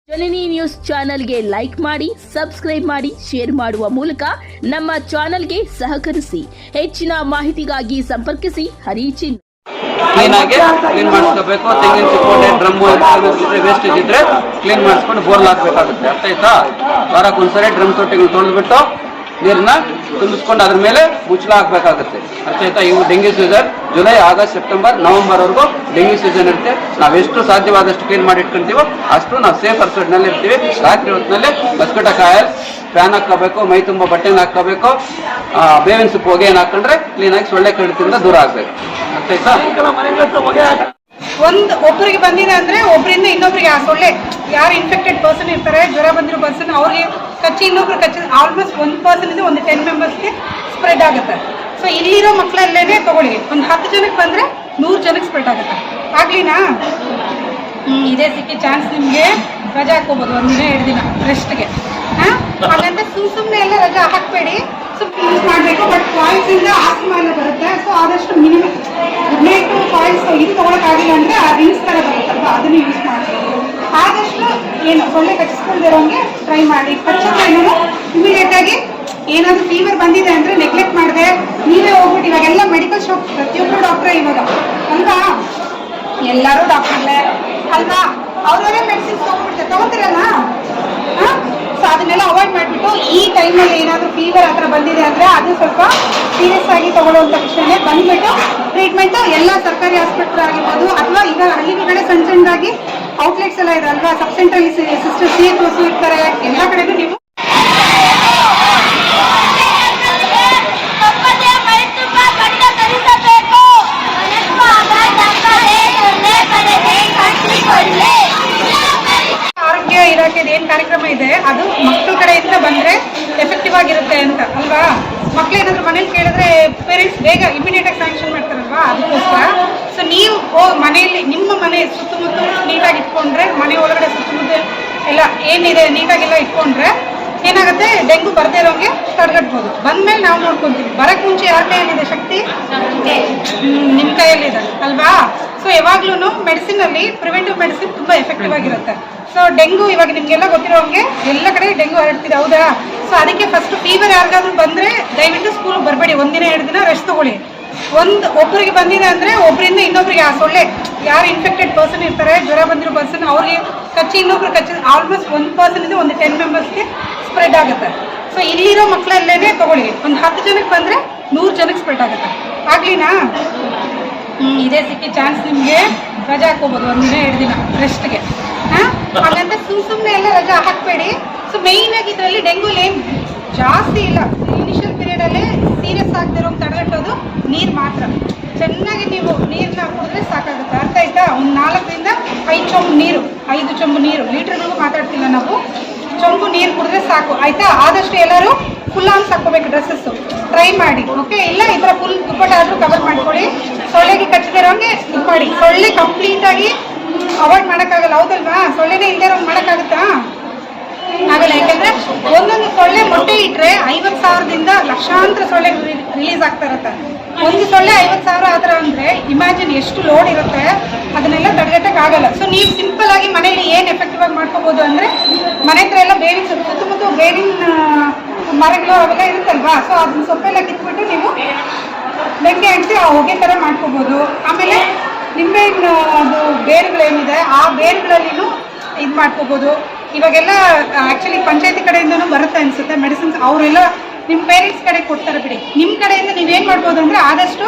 ಜನನಿ news ಚಾನೆಲ್ಗೆ like ಮಾಡಿ, subscribe ಮಾಡಿ, ಶೇರ್ ಮಾಡುವ ಮೂಲಕ ನಮ್ಮ ಚಾನೆಲ್ಗೆ ಸಹಕರಿಸಿ. ಹೆಚ್ಚಿನ ಮಾಹಿತಿಗಾಗಿ ಸಂಪರ್ಕಿಸಿ ಹರಿಚಿನ್. ಕ್ಲೀನ್ ಆಗಿ ಕ್ಲೀನ್ ಮಾಡಿಸ್ಕೋಬೇಕು. ತೆಂಗಿನ ಚಿಪ್ಪೋಡೆ ಡ್ರಮ್ಮು ವೇಸ್ಟೇಜ್ ಇದ್ರೆ ಕ್ಲೀನ್ ಮಾಡಿಸ್ಕೊಂಡು ಬೋರ್ಲ್ ಹಾಕಬೇಕಾಗುತ್ತೆ. ಅರ್ಥ ಆಯ್ತಾ? ವಾರಕ್ಕೊಂದ್ಸರಿ ಡ್ರಮ್ ತೊಟ್ಟಿಗಳು ತೊಳೆದ್ಬಿಟ್ಟು ನೀರನ್ನ ತುಂಬಿಸ್ಕೊಂಡು ಅದ್ರ ಮೇಲೆ ಮುಚ್ಚಳ ಹಾಕಬೇಕಾಗುತ್ತೆ. ಅರ್ಥ ಆಯ್ತಾ? ಇವು dengue season July, August, September, ನವೆಂಬರ್ವರೆಗೂ ಡೆಂಗ್ಯೂ ಸೀಸನ್ ಇರುತ್ತೆ. ನಾವೆಷ್ಟು ಸಾಧ್ಯವಾದಷ್ಟು ಕ್ಲೀನ್ ಮಾಡಿ ಇಟ್ಕೊಂತೀವೋ ಅಷ್ಟು ನಾವು ಸೇಫ್ ನಲ್ಲಿ ಇರ್ತೀವಿ. ರಾತ್ರಿ ಹೊತ್ತಿನಲ್ಲಿ ಮಸ್ಕಿಟೋ ಕಾಯಲ್ ಫ್ಯಾನ್ ಹಾಕೋಬೇಕು, ಮೈ ತುಂಬ ಬಟ್ಟೆನ ಹಾಕೋಬೇಕು, ಬೇವಿನ ಸೊಪ್ಪು ಹೊಗೆಯನ್ನು ಹಾಕೊಂಡ್ರೆ ಕ್ಲೀನಾಗಿ ಸೊಳ್ಳೆ ಕಡಿತದಿಂದ ದೂರ ಆಗ್ಬೇಕು. ಅರ್ಥ ಆಯ್ತಾ? ಒಬ್ಬರಿಗೆ ಬಂದಿದೆ ಅಂದ್ರೆ ಒಬ್ಬರಿಂದ ಇನ್ನೊಬ್ಬರಿಗೆ ಆ ಸೊಳ್ಳೆ ಯಾರು ಇನ್ಫೆಕ್ಟೆಡ್ ಪರ್ಸನ್ ಇರ್ತಾರೆ, ಜ್ವರ ಬಂದಿರೋ ಪರ್ಸನ್ ಅವ್ರಿಗೆ ಕಚ್ಚಿ ಇನ್ನೊಬ್ರು ಕಚ್ಚಿ ಆಲ್ಮೋಸ್ಟ್ 1 ಪರ್ಸನ್ ಇಂದ ಒಂದು 10 ಮೆಂಬರ್ಸ್ಗೆ ಸ್ಪ್ರೆಡ್ ಆಗುತ್ತೆ. ಸೊ ಇಲ್ಲಿರೋ ಮಕ್ಕಳಲ್ಲೇನೆ ತಗೊಳ್ಳಿ, ಒಂದು 10 ಜನಕ್ಕೆ ಬಂದ್ರೆ 100 ಜನಕ್ಕೆ ಸ್ಪ್ರೆಡ್ ಆಗುತ್ತೆ. ಆಗ್ಲಿನಾ? ಇದೇ ಸಿಕ್ಕಿ ಚಾನ್ಸ್ ನಿಮ್ಗೆ ರಜಾ ಹಾಕೋಬಹುದು, 1 ದಿನ 2 ದಿನ ರೆಸ್ಟ್ಗೆ. ಹಾಗಂತ ಸುಮ್ಮನೆ ಎಲ್ಲ ರಜಾ ಹಾಕಬೇಡಿ, ಯೂಸ್ ಮಾಡಬೇಕು. ಬಟ್ ಕಾಯಿಲ್ಸ್ ಇಂದ ಆಸ್ಮಾ ಎಲ್ಲ ಬರುತ್ತೆ. ಸೊ ಆದಷ್ಟು ಮಿನಿಮಮ್ 18 ಕಾಯಿಲ್ಸ್ ಇದು ತಗೊಳಕ್ಕಾಗಿಲ್ಲ ಅಂದ್ರೆ ಆ ರಿನ್ಸ್ ತರ ಬರುತ್ತಲ್ವ, ಅದನ್ನು ಯೂಸ್ ಮಾಡಬೇಕು. ಆದಷ್ಟು ಏನು ಸೊಳ್ಳೆ ಕಚ್ಚಿಸ್ಕೊಳ್ದಿರೋಂಗೆ ಟ್ರೈ ಮಾಡಿ. ಕಚ್ಚಿದ್ರೆ ಇಮಿಡಿಯೇಟ್ ಆಗಿ ಏನಾದ್ರು ಫೀವರ್ ಬಂದಿದೆ ಅಂದ್ರೆ ನೆಗ್ಲೆಕ್ಟ್ ಮಾಡಿದೆ ನೀವೇ ಹೋಗ್ಬಿಟ್ಟು, ಇವಾಗೆಲ್ಲ ಮೆಡಿಕಲ್ ಶಾಪ್ ಪ್ರತಿಯೊಬ್ಬರು ಡಾಕ್ಟ್ರೇ ಇವಾಗ ಅಲ್ವಾ, ಎಲ್ಲರೂ ಡಾಕ್ಟರ್ಲೇ ಅಲ್ವಾ, ಅವರವರೇ ಮೆಡಿಸಿನ್ಸ್ ತಗೋತಿರಲ್ಲ. ಸೊ ಅದನ್ನೆಲ್ಲ ಅವಾಯ್ಡ್ ಮಾಡಿಬಿಟ್ಟು ಈ ಟೈಮಲ್ಲಿ ಏನಾದರೂ ಫೀವರ್ ಆ ಥರ ಬಂದಿದೆ ಅಂದರೆ ಅದು ಸ್ವಲ್ಪ ಸೀರಿಯಸ್ ಆಗಿ ತಗೊಳ್ಳುವಂಥ ವಿಷಯನೇ. ಬಂದ್ಬಿಟ್ಟು ಟ್ರೀಟ್ಮೆಂಟು ಎಲ್ಲ ಸರ್ಕಾರಿ ಹಾಸ್ಪಿಟಲ್ ಆಗಿರ್ಬೋದು, ಅಥವಾ ಈಗ ಹಳ್ಳಿಗಳ ಸಣ್ಣ ಸಣ್ಣದಾಗಿ ಔಟ್ಲೆಟ್ಸ್ ಎಲ್ಲ ಇದೆ ಅಲ್ವಾ, ಸಬ್ ಸೆಂಟ್ರಲ್ಲಿ ಸಿಸ್ಟರ್ CHOs ಇರ್ತಾರೆ, ಎಲ್ಲ ಕಡೆಗೂ ನೀವು ಆರೋಗ್ಯ ಇಲಾಖೆದು ಏನು ಕಾರ್ಯಕ್ರಮ ಇದೆ ಅದು ಮಕ್ಕಳ ಕಡೆಯಿಂದ ಬಂದರೆ ಎಫೆಕ್ಟಿವ್ ಆಗಿರುತ್ತೆ ಅಂತ ಅಲ್ವಾ. ಮಕ್ಳು ಏನಾದರೂ ಮನೇಲಿ ಕೇಳಿದ್ರೆ ಪೇರೆಂಟ್ಸ್ ಬೇಗ ಇಮಿಡಿಯೇಟ್ ಆಗಿ ಸ್ಯಾಂಕ್ಷನ್ ಮಾಡ್ತಾರಲ್ವಾ, ಅದಕ್ಕೋಸ್ಕರ. ಸೊ ನೀವು ಮನೆಯಲ್ಲಿ ನಿಮ್ಮ ಮನೆ ಸುತ್ತಮುತ್ತ ನೀಟಾಗಿ ಇಟ್ಕೊಂಡ್ರೆ, ಮನೆ ಒಳಗಡೆ ಸುತ್ತಮುತ್ತ ಎಲ್ಲ ಏನಿದೆ ನೀಟಾಗೆಲ್ಲ ಇಟ್ಕೊಂಡ್ರೆ ಏನಾಗುತ್ತೆ, ಡೆಂಗು ಬರದೇ ಇರೋಂಗೆ ತಡೆಗಟ್ಬೋದು. ಬಂದ್ಮೇಲೆ ನಾವು ನೋಡ್ಕೊಂತೀವಿ. ಬರಕ್ಕೆ ಮುಂಚೆ ಯಾರ ಕೈಯಲ್ಲಿದೆ ಶಕ್ತಿ? ನಿಮ್ಮ ಕೈಯಲ್ಲಿದೆ ಅಲ್ವಾ. ಸೊ ಯಾವಾಗ್ಲೂ ಮೆಡಿಸಿನಲ್ಲಿ ಪ್ರಿವೆಂಟಿವ್ ಮೆಡಿಸಿನ್ ತುಂಬ ಎಫೆಕ್ಟಿವ್ ಆಗಿರುತ್ತೆ. ಸೊ ಡೆಂಗು ಇವಾಗ ನಿಮಗೆಲ್ಲ ಗೊತ್ತಿರೋಂಗೆ ಎಲ್ಲ ಕಡೆ ಡೆಂಗು ಹರಡ್ತಿದೆ, ಹೌದಾ? ಸೊ ಅದಕ್ಕೆ ಫಸ್ಟ್ ಫೀವರ್ ಯಾರಿಗಾದ್ರೂ ಬಂದರೆ ದಯವಿಟ್ಟು ಸ್ಕೂಲ್ಗೆ ಬರಬೇಡಿ, 1 ದಿನ 2 ದಿನ ರೆಸ್ಟ್ ತಗೊಳ್ಳಿ. ಒಬ್ಬರಿಗೆ ಬಂದಿದೆ ಅಂದರೆ ಒಬ್ಬರಿಂದ ಇನ್ನೊಬ್ಬರಿಗೆ ಆ ಸೊಳ್ಳೆ ಯಾರು ಇನ್ಫೆಕ್ಟೆಡ್ ಪರ್ಸನ್ ಇರ್ತಾರೆ, ಜ್ವರ ಬಂದಿರೋ ಪರ್ಸನ್ ಅವ್ರಿಗೆ ಕಚ್ಚಿ ಇನ್ನೊಬ್ರು ಕಚ್ಚಿ ಆಲ್ಮೋಸ್ಟ್ 1 ಪರ್ಸನ್ ಇಂದ ಒಂದು 10 ಮೆಂಬರ್ಸ್ಗೆ ಸ್ಪ್ರೆಡ್ ಆಗುತ್ತೆ. ಸೊ ಇಲ್ಲಿರೋ ಮಕ್ಕಳಲ್ಲೇನೆ ತಗೊಳ್ಳಿ, ಒಂದು 10 ಜನಕ್ಕೆ ಬಂದರೆ 100 ಜನಕ್ಕೆ ಸ್ಪ್ರೆಡ್ ಆಗುತ್ತೆ. ಆಗ್ಲಿನಾ? ಇದೇ ಸಿಕ್ಕಿ ಚಾನ್ಸ್ ನಿಮಗೆ ರಜಾ ಹಾಕೋಬಹುದು, 1 ದಿನ 2 ದಿನ ರೆಸ್ಟ್ಗೆ. ಹಾಗಂತ ಸುಮ್ಮನೆ ಎಲ್ಲ ರಜಾ ಹಾಕಬೇಡಿ. ಸೊ ಮೇಯ್ನ್ ಆಗಿ ಇದರಲ್ಲಿ ಡೆಂಗು ಏನು ಜಾಸ್ತಿ ಇಲ್ಲ. ಇನಿಷಿಯಲ್ ಪೀರಿಯಡಲ್ಲೇ ಸೀರಿಯಸ್ ಆಗದಿರೋ ತಡೆಗಟ್ಟೋದು ನೀರು ಮಾತ್ರ. ಚೆನ್ನಾಗಿ ನೀವು ನೀರನ್ನ ಕುಡಿದ್ರೆ ಸಾಕಾಗುತ್ತೆ. ಅರ್ಥ ಆಯ್ತಾ? ಒಂದು 4 ರಿಂದ 5 ಚೊಂಬು ನೀರು, 5 ಚೊಂಬು ನೀರು, ಲೀಟರ್ಗಳಿಗೂ ಮಾತಾಡ್ತಿಲ್ಲ ನಾವು, ಚೊಂಬು ನೀರು ಕುಡಿದ್ರೆ ಸಾಕು. ಆಯ್ತಾ? ಆದಷ್ಟು ಎಲ್ಲರೂ ಫುಲ್ ಆನ್ಸ್ ಹಾಕೋಬೇಕು ಡ್ರೆಸ್ಸಸ್, ಟ್ರೈ ಮಾಡಿ. ಓಕೆ? ಇಲ್ಲ ಈ ಥರ ಫುಲ್ ದುಪ್ಪಟ್ಟ ಆದರೂ ಕವರ್ ಮಾಡ್ಕೊಳ್ಳಿ. ಸೊಳ್ಳೆಗೆ ಕಚ್ಚದಿರೋಂಗೆ ಇದು ಮಾಡಿ. ಸೊಳ್ಳೆ ಕಂಪ್ಲೀಟಾಗಿ ಅವಾಯ್ಡ್ ಮಾಡೋಕ್ಕಾಗಲ್ಲ, ಹೌದಲ್ವಾ? ಸೊಳ್ಳೆನೇ ಇಲ್ಲದೆ ಇರೋಂಗೆ ಮಾಡೋಕ್ಕಾಗುತ್ತಾ? ಆಗಲ್ಲ. ಯಾಕೆಂದರೆ ಒಂದೊಂದು ಸೊಳ್ಳೆ ಮೊಟ್ಟೆ ಇಟ್ಟರೆ 50,000ದಿಂದ ಲಕ್ಷಾಂತರ ಸೊಳ್ಳೆ ರಿಲೀಸ್ ಆಗ್ತಾ ಇರುತ್ತೆ. ಒಂದು ಸೊಳ್ಳೆ 50,000 ಆ ಥರ ಅಂದರೆ ಇಮ್ಯಾಜಿನ್ ಎಷ್ಟು ಲೋಡ್ ಇರುತ್ತೆ, ಅದನ್ನೆಲ್ಲ ತಡೆಗಟ್ಟಕ್ಕಾಗಲ್ಲ. ಸೊ ನೀವು ಸಿಂಪಲ್ ಆಗಿ ಮನೇಲಿ ಏನು ಎಫೆಕ್ಟಿವ್ ಆಗಿ ಮಾಡ್ಕೋಬೋದು ಅಂದರೆ, ಮನೆ ಹತ್ರ ಎಲ್ಲ ಬೇವಿನ ಸೊಪ್ಪು, ಸುತ್ತಮುತ್ತ ಬೇವಿನ ಮರಗಳು ಅವೆಲ್ಲ ಇರುತ್ತಲ್ವಾ, ಸೊ ಅದನ್ನ ಸೊಪ್ಪೆಲ್ಲ ಕಿತ್ಬಿಟ್ಟು ನೀವು ಬೆಂಕಿ ಹಂಚಿ ಆ ಹೊಗೆ ಥರ ಮಾಡ್ಕೋಬೋದು. ಆಮೇಲೆ ನಿಂಬೆಹಣ್ಣು ಅದು ಬೇರುಗಳೇನಿದೆ ಆ ಬೇರುಗಳಲ್ಲಿನೂ ಇದು ಮಾಡ್ಕೋಬೋದು. ಇವಾಗೆಲ್ಲ ಆ್ಯಕ್ಚುಲಿ ಪಂಚಾಯತಿ ಕಡೆಯಿಂದನೂ ಬರುತ್ತೆ ಅನಿಸುತ್ತೆ ಮೆಡಿಸಿನ್ಸ್, ಅವರೆಲ್ಲ ನಿಮ್ಮ ಪೇರೆಂಟ್ಸ್ ಕಡೆ ಕೊಡ್ತಾರೆ ಬಿಡಿ. ನಿಮ್ಮ ಕಡೆಯಿಂದ ನೀವೇನು ಮಾಡ್ಬೋದು ಅಂದರೆ ಆದಷ್ಟು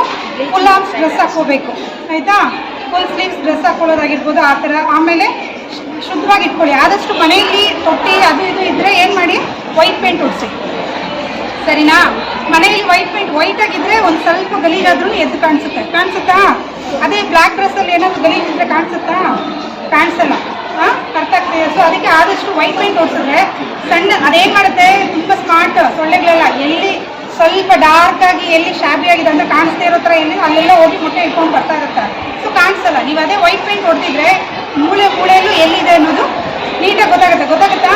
ಫುಲ್ ಆರ್ಮ್ಸ್ ಡ್ರೆಸ್ ಹಾಕ್ಕೋಬೇಕು, ಆಯಿತಾ? ಫುಲ್ ಸ್ಲೀವ್ಸ್ ಡ್ರೆಸ್ ಹಾಕೊಳ್ಳೋದಾಗಿರ್ಬೋದು ಆ ಥರ. ಆಮೇಲೆ ಶುದ್ಧವಾಗಿ ಇಟ್ಕೊಳ್ಳಿ. ಆದಷ್ಟು ಮನೆಯಲ್ಲಿ ತೊಟ್ಟಿ ಅದು ಇದು ಇದ್ದರೆ ಏನು ಮಾಡಿ, ವೈಟ್ ಪೇಂಟ್ ಹೊಡಿಸಿ, ಸರಿನಾ? ಮನೆಯಲ್ಲಿ ವೈಟ್ ಪೇಂಟ್ ವೈಟ್ ಆಗಿದ್ರೆ ಒಂದು ಸ್ವಲ್ಪ ಗಲೀಜಾದ್ರೂ ಎದ್ದು ಕಾಣಿಸುತ್ತಾ? ಅದೇ ಬ್ಲ್ಯಾಕ್ ಡ್ರೆಸ್ಸಲ್ಲಿ ಏನಾದರೂ ಗಲೀಜಿದ್ರೆ ಕಾಣಿಸುತ್ತಾ? ಕಾಣಿಸಲ್ಲ. ಅರ್ಥ ಆಗ್ತಿದೆ? ಸೊ ಅದಕ್ಕೆ ಆದಷ್ಟು ವೈಟ್ ಪೇಂಟ್ ಹೊಡಿಸಿದ್ರೆ ಸಣ್ಣ ಅದೇನು ಮಾಡುತ್ತೆ, ತುಂಬ ಸ್ಮಾರ್ಟ್ ಸೊಳ್ಳೆಗಳೆಲ್ಲ ಎಲ್ಲಿ ಸ್ವಲ್ಪ ಡಾರ್ಕ್ ಆಗಿ ಎಲ್ಲಿ ಶಾಬಿ ಆಗಿದೆ ಅಂತ ಕಾಣಿಸ್ತಾ ಇರೋ ಥರ ಎಲ್ಲಿ ಅಲ್ಲೆಲ್ಲ ಹೋಗಿ ಮೊಟ್ಟೆ ಇಟ್ಕೊಂಡು ಬರ್ತಾ ಇರುತ್ತೆ. ಸೊ ಕಾಣಿಸಲ್ಲ. ನೀವು ಅದೇ ವೈಟ್ ಪೇಂಟ್ ಹೊಡೆದಿದ್ರೆ ಮೂಳೆಯಲ್ಲೂ ಎಲ್ಲಿದೆ ಅನ್ನೋದು ನೀಟಾಗಿ ಗೊತ್ತಾಗುತ್ತಾ?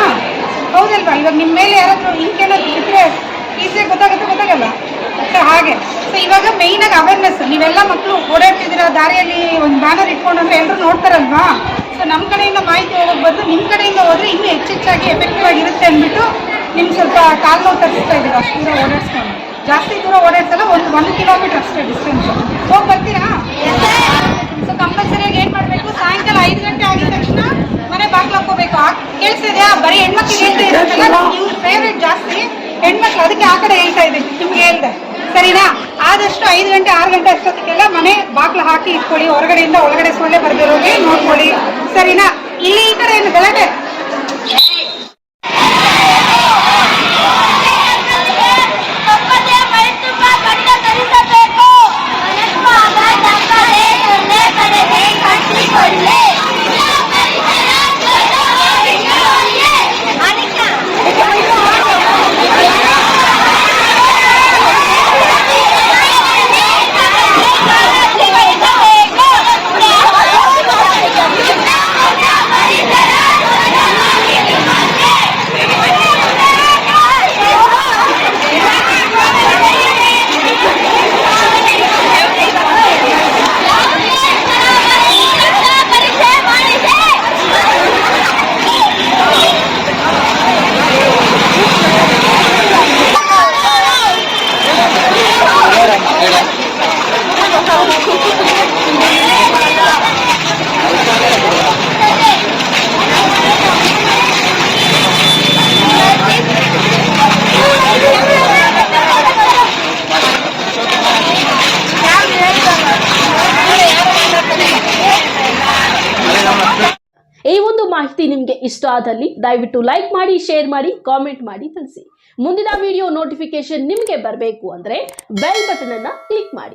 ಹೌದಲ್ವಾ? ಇವಾಗ ನಿಮ್ಮ ಮೇಲೆ ಯಾರಾದರೂ ಇಂಕೇನಾದ್ರು ಇದ್ದರೆ ಈಸಿಯಾಗಿ ಗೊತ್ತಾಗಲ್ಲ. ಸೊ ಹಾಗೆ. ಸೊ ಇವಾಗ ಮೇಯ್ನಾಗಿ ಅವೇರ್ನೆಸ್. ನೀವೆಲ್ಲ ಮಕ್ಕಳು ಓಡಾಡ್ತಿದ್ದೀರಾ ದಾರಿಯಲ್ಲಿ, ಒಂದು ಬ್ಯಾನರ್ ಇಟ್ಕೊಂಡು ಅಂದರೆ ಎಲ್ಲರೂ ನೋಡ್ತಾರಲ್ವಾ. ಸೊ ನಮ್ಮ ಕಡೆಯಿಂದ ಮಾಹಿತಿ ಹೋಗೋಕೆ ಬಂದು ನಿಮ್ಮ ಕಡೆಯಿಂದ ಹೋದ್ರೆ ಇನ್ನೂ ಹೆಚ್ಚೆಚ್ಚಾಗಿ ಎಫೆಕ್ಟಿವ್ ಆಗಿರುತ್ತೆ ಅಂದ್ಬಿಟ್ಟು ನಿಮ್ಗೆ ಸ್ವಲ್ಪ ಕಾಲು ನೋವು ತರಿಸ್ತಾ ಇದ್ದೀವಿ. ಅಷ್ಟು ದೂರ ಓಡಾಡಿಸ್ಕೊಂಡು, ಜಾಸ್ತಿ ದೂರ ಓಡಾಡ್ಸಲ್ಲ, ಒಂದು ಕಿಲೋಮೀಟರ್ ಅಷ್ಟೇ ಡಿಸ್ಟೆನ್ಸ್. ಹೋಗಿ ಬರ್ತೀರಾ? ಸೊ ಕಂಪಲ್ಸರಿಯಾಗಿ ಏನು ಮಾಡಬೇಕು, ಸಾಯಂಕಾಲ 5 ಗಂಟೆ ಆಗಿದ ತಕ್ಷಣ ಮನೆ ಬಾಗ್ಲು ಹಾಕೋಬೇಕು. ಕೇಳಿಸಿದ್ಯಾ? ಬರೀ ಹೆಣ್ಮಕ್ಳಿಗೆ ಹೇಳ್ತಾ ಇದ್ದೀರಲ್ಲ, ಇವ್ರ ಫೇವ್ರೇಟ್ ಜಾಸ್ತಿ ಹೆಣ್ಮಕ್ಳು, ಅದಕ್ಕೆ ಆ ಕಡೆ ಹೇಳ್ತಾ ಇದ್ದೀನಿ, ನಿಮ್ಗೆ ಹೇಳ್ದೆ ಸರಿನಾ? ಆದಷ್ಟು 5 ಗಂಟೆ 6 ಗಂಟೆ ಅಷ್ಟೊತ್ತಿಗೆಲ್ಲ ಮನೆ ಬಾಗ್ಲು ಹಾಕಿ ಇಟ್ಕೊಳ್ಳಿ. ಹೊರಗಡೆಯಿಂದ ಒಳಗಡೆ ಸೊಳ್ಳೆ ಬರ್ದಿರೋಗೆ ನೋಡ್ಕೊಳ್ಳಿ, ಸರಿನಾ? ಇಲ್ಲಿ ಈ ಕಡೆ ಏನು ಗಲಾಟೆ ಈ ಒಂದು ಮಾಹಿತಿ ನಿಮಗೆ ಇಷ್ಟ ಆದಲ್ಲಿ ದಯವಿಟ್ಟು ಲೈಕ್ ಮಾಡಿ, ಶೇರ್ ಮಾಡಿ, ಕಾಮೆಂಟ್ ಮಾಡಿ ತಿಳಿಸಿ. ಮುಂದಿನ ವಿಡಿಯೋ ನೋಟಿಫಿಕೇಶನ್ ನಿಮಗೆ ಬರಬೇಕು ಅಂದ್ರೆ ಬೆಲ್ ಬಟನ್ ಅನ್ನ ಕ್ಲಿಕ್ ಮಾಡಿ.